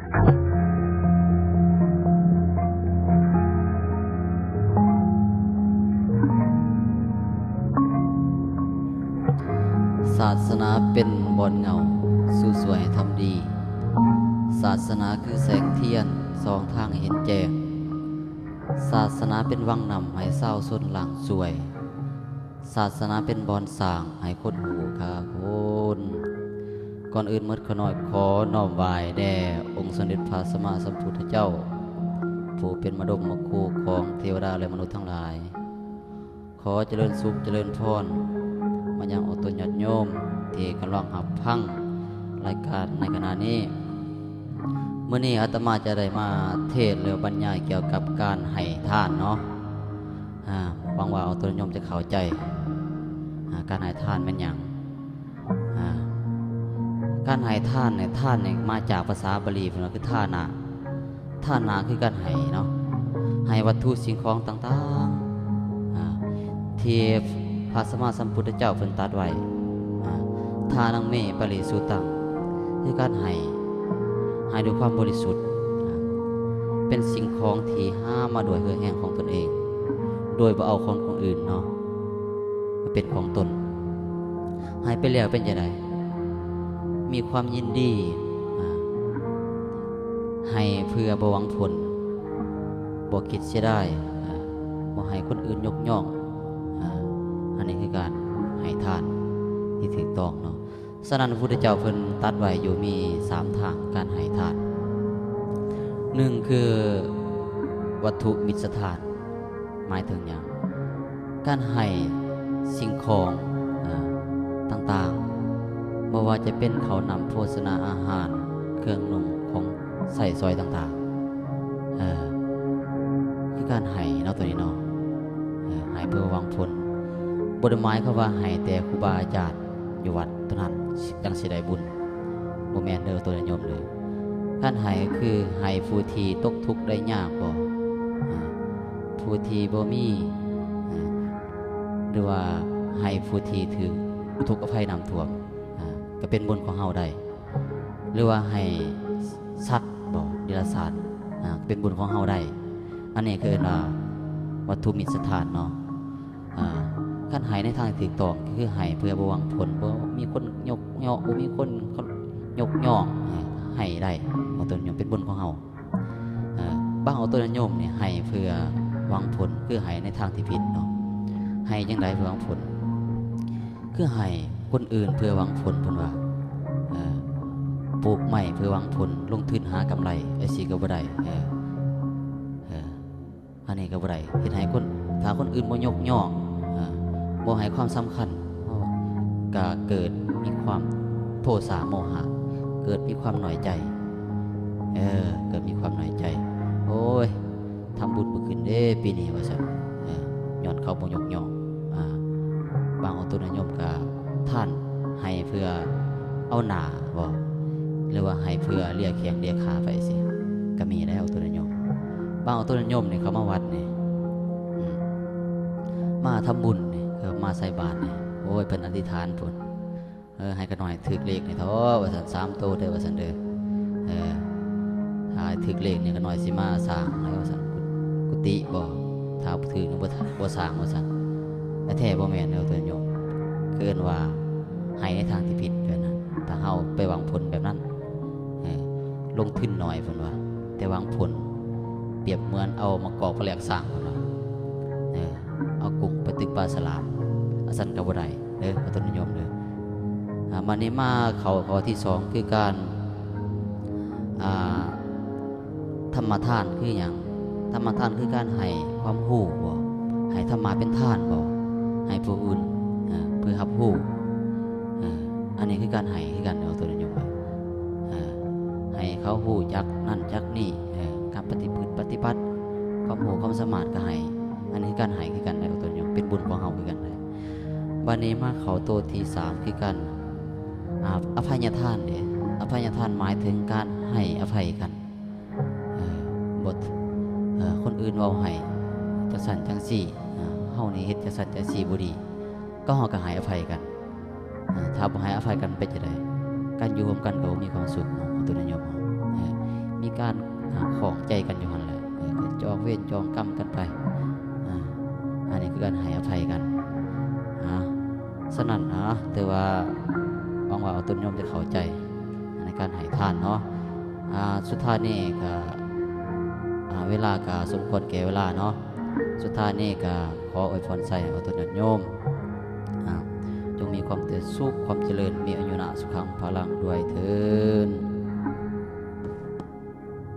ศาสนาเป็นบอนเงาสู่สวยทำดี ศาสนาคือแสงเทียนสองทางเห็นแจ้งศาสนาเป็นวังนำให้เศร้าส้นหลังสวย ศาสนาเป็นบอนสร้างให้คนหูคาคนก่อนอื่นเมื่อขน้อยขอน้อมไหว้แด่องค์สมเด็จพระสัมมาสัมพุทธเจ้าผู้เป็นมดมคูของเทวดาและมนุษย์ทั้งหลายขอเจริญสุขเจริญพรมายังอตนญาติโยมที่กำลังหับพังรายการในขณะนี้เมื่อนี้อาตมาจะได้มาเทศน์หรือบรรยายเกี่ยวกับการให้ทานเนาะหวังว่าอตนโยมจะเข้าใจการให้ทานเป็นอย่างการให้ทานเนี่ยท่านเนี่ยมาจากภาษาบาลีมันคือท่านาท่านาคือการให้เนาะให้วัตถุสิ่งของต่างๆที่พระสัมมาสัมพุทธเจ้าเพิ่นตรัสไว้ทานังเมปริสุตังคือการให้ด้วยความบริสุทธิ์เป็นสิ่งของที่ห้ามมาโดยเหือแห้งของตนเองโดยบ่เอาของคนอื่นเนาะมาเป็นของตนให้ไปแล้วเป็นยังไงมีความยินดีให้เพื่อบ่หวังผลบ่คิดเสียได้บ่ให้คนอื่นยกย่องอันนี้คือการให้ทานที่ถูกต้องเนาะฉะนั้นพระพุทธเจ้าเพิ่นตรัสไว้อยู่มี3ทางการให้ทาน1คือวัตถุมิตรทานหมายถึงอย่างการให้สิ่งของต่างๆไม่ว่าจะเป็นเขานำโภชนาอาหารเครื่องนุ่งของใส่ซอยต่างๆคือการให้เนาะตัวนี้เนาะให้เพื่อหวังผลบทหมายเขาว่าให้แต่ครูบาอาจารย์อยู่วัดเท่านั้นยังสิได้บุญบ่แม่นเด้อตัวโยมเลยการให้คือให้ผู้ที่ตกทุกข์ได้ยากบ่ผู้ที่บ่มีหรือว่าให้ผู้ที่ถืออุทกภัยน้ำท่วมก็เป็นบุญของเฮาได้หรือว่าให้สัตว์บ่เดรัจฉานเป็นบุญของเฮาได้อันนี้คือวัตถุมิตรสถานเนาะการให้ในทางถูกต้องคือให้เพื่อบ่หวังผลบ่มีคนยกย่องบ่มีคนยกย่องให้ได้เอาตัวโยมเป็นบุญของเฮาบางเอาตัวโยมเนี่ยให้เพื่อหวังผลคือให้ในทางที่ผิดเนาะให้จังไดเพื่อหวังผลคือให้คนอื่นเพื่อหวังผลเพิ่นว่าปลูกไม้เพื่อหวังผลลงทุนหากำไรไอ้สิก็บ่ได้อันนี้ก็บ่ได้เฮ็ดให้คนถ้าคนอื่นบ่ยกย่องบ่ให้ความสำคัญก็เกิดมีความโทสะโมหะเกิดมีความหน่อยใจเกิดมีความหน่อยใจโอ้ยทำบุญบ่ขึ้นเด้ปีนี้ว่าซั่นย้อนเขาบ่ยกย่องบางเอาตัวนิยมก็ท่านให้เพื่อเอาหน้าบ่หรือว่าให้เพื่อเรียกแข้งเรียกขาไปสิก็มีแล้วตัวนิยมบางเอาตัวนิยมนี่เขามาวัดนี่มาทำบุญนี่มาใส่บาตรนี่โอ้ยเพิ่นอธิษฐานพุ่นให้กันหน่อยถึกเลขนี่เถอะว่าซั่น3โตเด้อว่าซั่นเด้อถ้าถึกเลขนี่ก็หน่อยสิมาสร้างให้ว่าซั่นกุฏิบ่ถ้าถึกนี่บ่สร้างว่าซั่นแต่แท้บ่แม่นเด้อตัวโยมเกินว่าให้ในทางที่ผิดด้วยนะถ้าเฮาไปหวังผลแบบนั้นลงทุนน้อยเพิ่นว่าแต่หวังผลเปรียบเหมือนเอามะกอกไปแลกสร้างเพิ่นว่าเอากุ้งไปตึกปลาสลามอาสันกับบ่ได้เด้อเอาตัวนิยมเด้อมานี้มาเขาข้อที่2คือการธรรมทานคือหยังธรรมทานคือการให้ความรู้บ่ให้ธรรมะเป็นทานบ่ให้ผู้อื่นเพื่อรับรู้อันนี้คือการให้คือการเอาตัวนิยมให้เขารู้จักนั่นจักนี่การปฏิบัติความรู้ความสามารถก็ให้อันนี้การให้คือการเอาตัวนิยมเป็นบุญของเฮาคือกันได้บัดนี้มาเข้าตัวที่3คือการอภัยทานเด้อภัยทานหมายถึงการให้อภัยกันบทคนอื่นเว้าให้จังซั่นจังซี่เฮานี่เฮ็ดจังซั่นจังซี่บ่ดีก็เฮาก็ให้อภัยกันถ้าบ่ให้อภัยกันเป็นจังได๋การอยู่ร่วมกันก็บ่มีความสุขเนาะตัวนิยมมี การของใจกันอยู่หั่นแหละก็จองเวรจองกรรมกันไปอ่าอันนี้คือการให้อภัยกันฉะนั้นแต่ว่าหวังว่าตุนโยมจะเข้าใจในการให้ทานเนาะสุดท้ายนี่ก็เวลาก็สมควรแก่เวลาเนาะสุดท้ายนี่ก็ขออวยพรใส่เอาตุนโยมจงมีความเติบสุขความเจริญมีอายุนะสุขังพลังด้วยเถิด